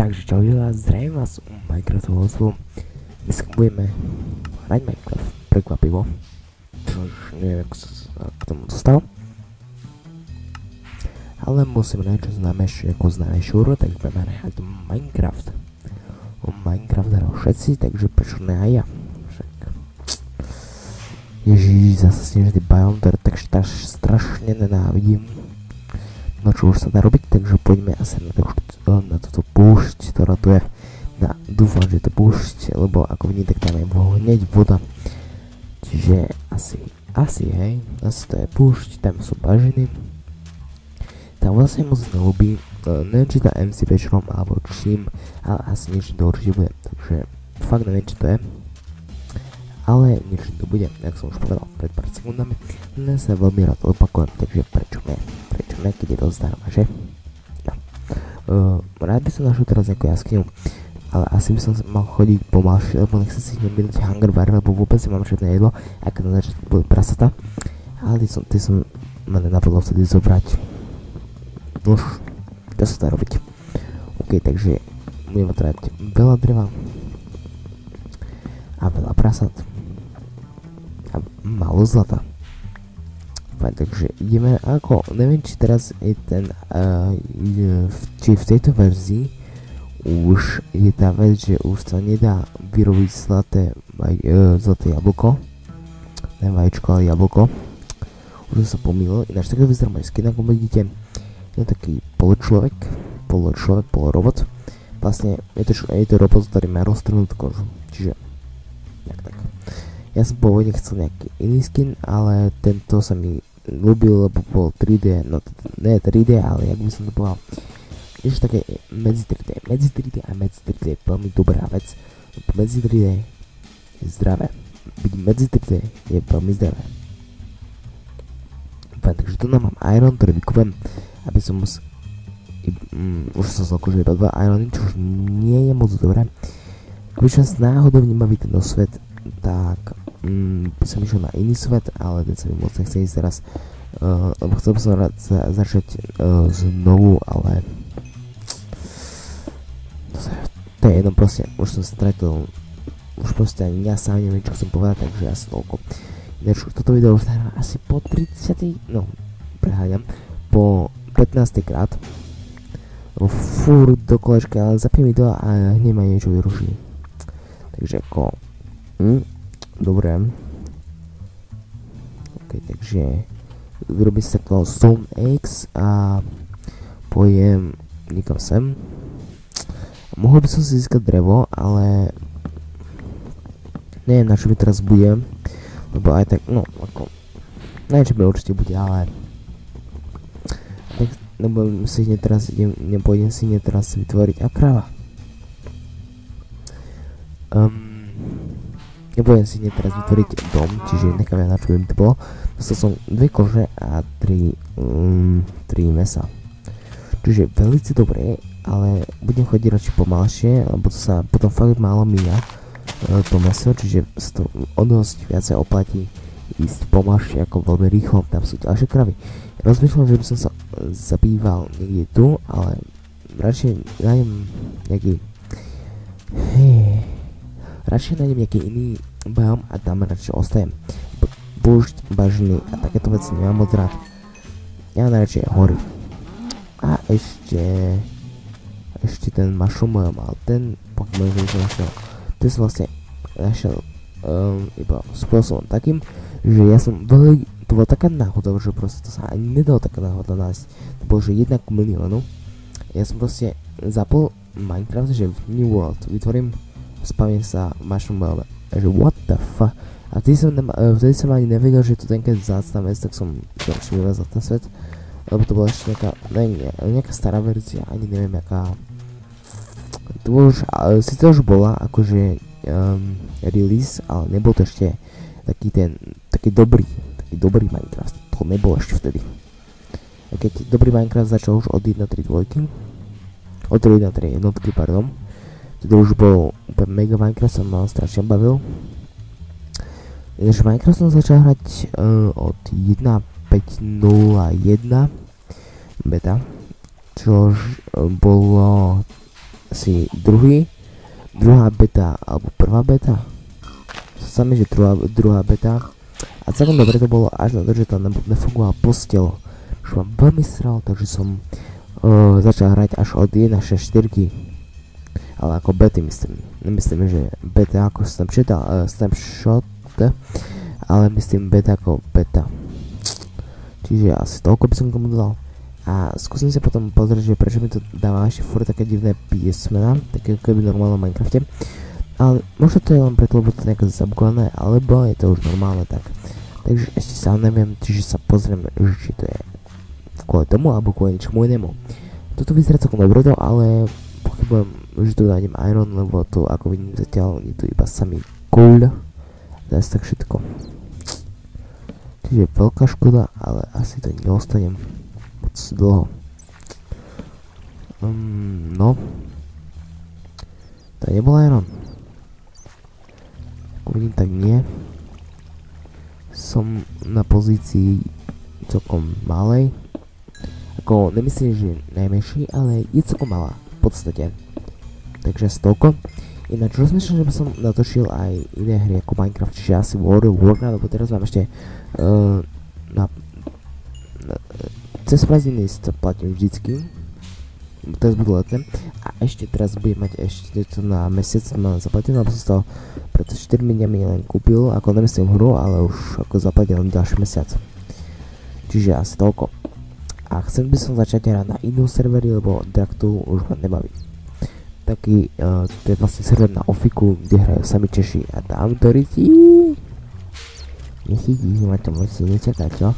Takže čau, zdravím vás u Minecraftovou. Dnes budeme hrať Minecraft, prekvapivo. Čož neviem, ako sa k tomu dostal. Ale musím nájsť čo známejšiu hru, takže budeme hrať Minecraft. Minecraft hral všetci, takže prečo ne aj ja? Však... Ježiš, zase snežný biom, ktorý tak strašne nenávidím. No čo už sa dá robiť, takže poďme asi na túto púšť, ktorá tu je. Dúfam, že to púšť, lebo ako vidím, tak tam je hneď voda. Čiže asi hej, asi to je púšť, tam sú bažiny. Tá voda sa mi moc nelúbi, neviem či tá MC večerom alebo čím, ale asi niečo to určite bude, takže fakt neviem čo to je. Ale niečo to bude, jak som už povedal pred pár sekundami, len sa veľmi rád opakujem, takže prečo ne, keď je to zdarma, že? No. Rád by som našiel teraz nejakú jaskyňu, ale asi by som mal chodiť pomalšie, lebo nechcem si neminúť hunger bar, lebo vôbec nemám žiadne jedlo, ak na začiatku boli prasata, ale ty som ma nenapadlo vtedy zobrať. Nož, čo sa dá robiť? OK, takže budeme potrebovať veľa dreva a veľa prasat a málo zlata. Fajn, takže ideme ako, neviem či teraz je ten, či v tejto verzii už je tá vec, že už sa nedá vyrobiť zlaté jablko, ne vajíčko, ale jablko. Už som sa pomýlil, ináč takto vyzerá môj skin, ako vidíte, je taký poločlovek, polorobot. Vlastne je to robot, ktorý má roztrhnutú kožu, čiže tak. Ja som pôvodne chcel nejaký iný skin, ale tento sa mi ľúbil, lebo bol 3D, no ne 3D, ale jak by som to povedal, ešte také medzi 3D a medzi 3D je veľmi dobrá vec, lebo medzi 3D je zdravé, byť medzi 3D je veľmi zdravé. Takže tu mám iron, ktorý vykúpem, aby som už som zložil iba 2 irony, čo už nie je moc dobré. Aby som náhodou vnímavý tento svet, tak by som išiel na iný svet, ale ten sa mi moc nechce ísť teraz, lebo chcel by som rád začať znovu, ale to je jedno, proste, už som stratil, už proste ani ja sám neviem, čo chcem povedať, takže asi toľko. Ináč toto video už dávam asi po 30, no preháňam, po 15. krát, lebo furt do kolečka, ale zapnem video a hneď ma niečo vyruší. Takže ako, dobre. Ok, takže vyrobím si takto Stone X a pojem nikam sem. Mohol by som si získať drevo, ale neviem na čo mi teraz bude, lebo aj tak, no ako, neviem čo mi určite bude, ale tak, nebudem si hneď teraz, nepôjdem si hneď teraz vytvoriť, a kráva. Nebudem si hneď teraz vytvoriť dom, čiže necháme na čo by mi to bolo. Dostal som 2 kože a 3 mesa. Čiže veľmi dobré, ale budem chodiť radšej pomalšie, lebo to sa potom fakt málo míňa to meso, čiže sa to o dosť viacej oplatí ísť pomalšie ako veľmi rýchlo, tam sú ďalšie kravy. Rozmýšľam, že by som sa zabýval niekde tu, ale radšej nájdem nejaký iný biom a tam radšej ostajem. Púšť, bažiny a takéto veci nemám moc rád. Ja najradšej hory. A ešte ten mushroom mal ten Pokémon, ktorý som našiel. To som vlastne našiel iba spôsobom takým, že ja som to bola taká náhoda, že proste to sa ani nedalo taká náhoda nájsť. To bolo, že 1 ku miliónu. Ja som proste zapol Minecraft, že v New World vytvorím, spavím sa mushroom biome. Že what the fuck? A vtedy som ani nevedel, že to tenkrát vzácna vec, tak som konečne vylezol ten svet. Lebo to bola ešte nejaká stará verzia, ani neviem jaká. To už, síce už bola akože release, ale nebol to ešte taký dobrý Minecraft. To nebol ešte vtedy. A keď dobrý Minecraft začal už od 1.3.2, od 1.3 jednotky, pardon. Vtedy už bol úplne mega Minecraft, som ma strašne bavil. Ináč Minecraft som začal hrať od 1.5.0.1 beta, čož bolo asi asi druhá beta, alebo prvá beta. Sami, že druhá beta. A celkom dobre to bolo až na to, že tam nefungoval posteľ. Už mám veľmi sral, takže som začal hrať až od 1.6.4. Ale ako bety myslím. Nemyslím, že beta ako snapshot, ale myslím beta ako beta. Čiže asi toľko by som komu dodal. A skúsim sa potom pozrieť, že prečo mi to dáva ešte furt také divné písmená, také ako keby normálne v Minecrafte. Ale možno to je len preto, lebo to je nejako zabugované, alebo je to už normálne tak. Takže ešte sám neviem, čiže sa pozrieme, či to je kvôli tomu, alebo kvôli ničomu inému. Toto vyzerá celkom dobro, ale pochybujem, že tu nájdem iron, lebo to ako vidím zatiaľ je tu iba samý coal. To je tak všetko. Čiže veľká škoda, ale asi to neostanem moc dlho. No. To nebol iron. Ako vidím, tak nie. Som na pozícii celkom malej. Ako nemyslím, že najmenší, ale je celkom malá v podstate. Takže stolko. Ináč rozmýšľam, že by som natočil aj iné hry ako Minecraft, čiže asi World of Warcraft, lebo teraz mám ešte cez prázdniny to platím vždycky. Teraz budú letné. A ešte teraz budem mať ešte to na mesiac, mám zaplatené, lebo som to pred 4 dňami len kúpil, ako nemyslím hru, ale už ako zaplatil len ďalší mesiac. Čiže asi toľko. A chcem by som začať hrať na inú servery, lebo Draktu už ma nebaví. Taký, to je vlastne server na Ofiku, kde hrajú sami Češi a tam to rytí. Nechytí, ma to musí nečakať, čo?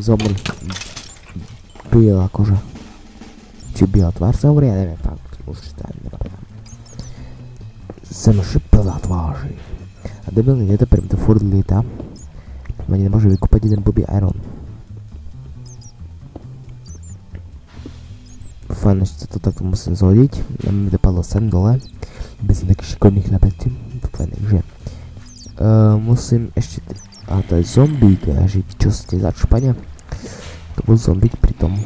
Zomri. Biela koža. Či biela tvár sa hovorí, ja neviem, fakt, už to ani nepamätám. Sem šipela tváži. A debilný netopер mi to furt lieta. Ani nemôže vykúpať jeden blbý iron. Fajn, ešte to takto musím zhodiť. Ja mi dopadlo sem dole. Bez takých šikovných napätí. Fajn, takže musím ešte... A to je zombík, že čo ste za čpania? To bol zombík pri tom.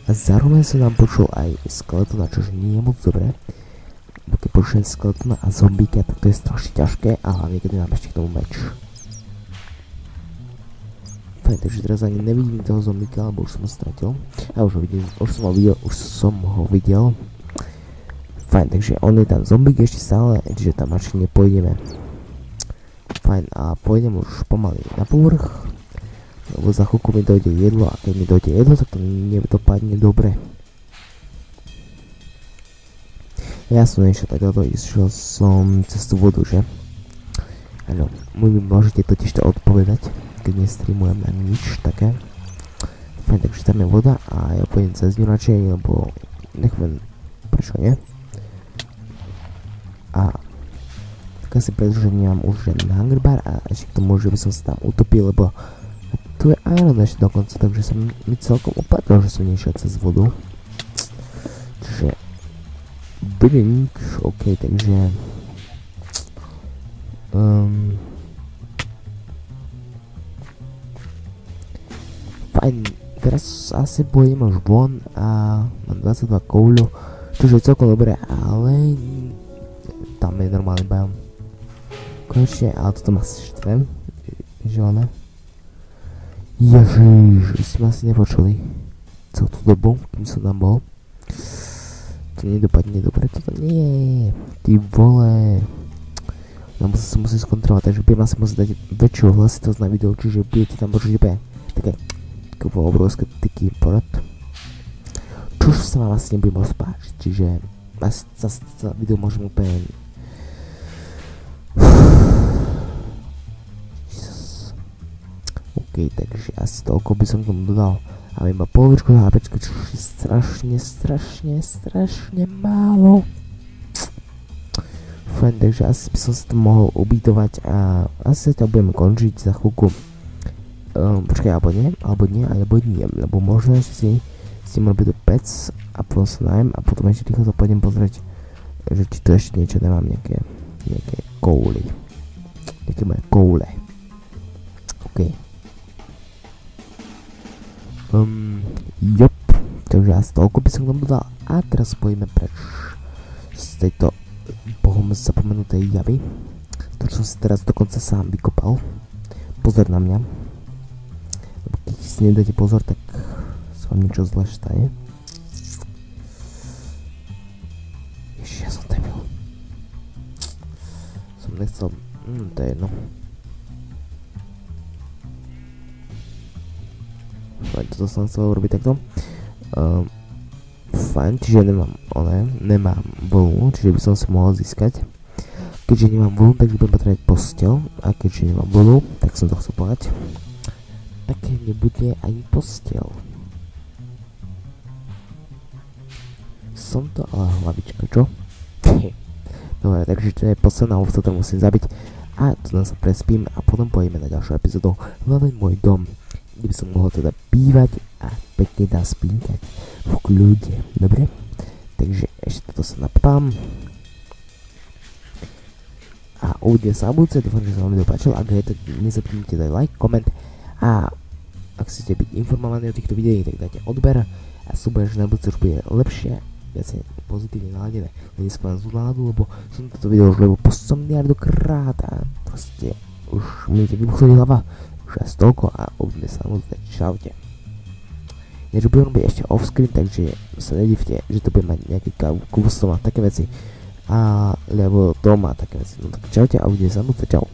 A zároveň som tam počul aj skeletona, čože nie je moc dobré. Keď počujem skeletona a zombíka, tak to je strašne ťažké a hlavne keď mám ešte k tomu meč. Fajn, takže teraz ani nevidím toho zombíka, lebo už som ho stratil. A už ho vidím, už som ho videl. Fajn, takže on je tam zombík ešte stále, čiže tam až nepôjdeme. Fajn, a pôjdem už pomaly na povrch, lebo za chvíľku mi dojde jedlo a keď mi dojde jedlo, tak to nedopadne dobre. Ja som nešiel takto, išiel som cez tú vodu, že? Áno, mi môžete totiž to odpovedať, keď nestreamujem ani nič také. Fajn, takže tam je voda a ja pôjdem cez ňu radšej, lebo nechvem, prečo nie? A tak asi pretože nemám už žiadny hunger bar a ešte k tomu, že by som sa tam utopil, lebo tu je iron ešte dokonca, takže sa mi celkom oplatilo, že som nešiel cez vodu. Čiže drink, ok, takže fajn, teraz asi pôjdem už von a mám 22 koulu, čo je celkom dobré, ale tam je normálny biom. Konečne, ale toto ma štve, že ono. Ježiš, ste ma asi nepočuli celú tú dobu, kým som tam bol. To nedopadne dobre, toto nie, ty vole. No sa musím skontrolovať, takže budem asi musieť dať väčšiu hlasitosť na video, čiže budete tam počuť úplne také obrovské tyky porad. Čož sa vám asi nebude môcť páčiť, čiže asi sa video môžem úplne... OK, takže asi toľko by som k tomu dodal. A iba polovičku HPčka, čo je strašne málo. Fajn, takže asi by som sa to mohol ubytovať a asi to budeme končiť za chvíľku. Počkaj, alebo nie, lebo možno ešte si môžem byť pec a potom sa najem a potom ešte rýchlo sa pôjdem pozrieť, že či tu ešte niečo nemám, nejaké kouly. Nejaké moje koule. OK. Jop, takže asi toľko by som k tomu dodal. A teraz pojďme preč z tejto bohom zapomenutej javy. To, čo som si teraz dokonca sám vykopal. Pozor na mňa. Lebo keď si nedáte pozor, tak sa vám niečo zle stane. Ježiš, ja som debil. Som nechcel... to je jedno. Fajn, toto som chcel urobiť takto. Fajn, čiže nemám vlnu, čiže by som si mohol získať. Keďže nemám vlnu, tak budem potrebovať posteľ. A keďže nemám vlnu, tak som to chcel povedať. Tak nebude ani posteľ. Som to ale hlavička, čo? Dobre, takže to je posledná ovca, ktorú musím zabiť. A tu sa prespím a potom pôjdeme na ďalšiu epizódu. Hľadaj môj dom, kde by som mohol teda bývať a pekne dá spínkať v kľude. Dobre? Takže ešte toto sa napám. A uvidíme sa na budúce, dúfam, že sa vám video páčilo. Ak je to, nezabudnite dať like, koment a ak chcete byť informovaní o týchto videách, tak dajte odber a súbež, že na budúce už bude lepšie, viacej pozitívne naladené. Nespávam zlú náladu, lebo som toto video už po 100 miliardokrát a proste už mi ide vybuchnúť hlava. Už asi toľko a uvidíme sa na budúce. Čaute. Niečo budem robiť ešte offscreen, takže sa nedivte, že to bude mať nejaký kústom a také veci. Lebo to má také veci. No tak čaute a uvidíme sa na budúce. Čau.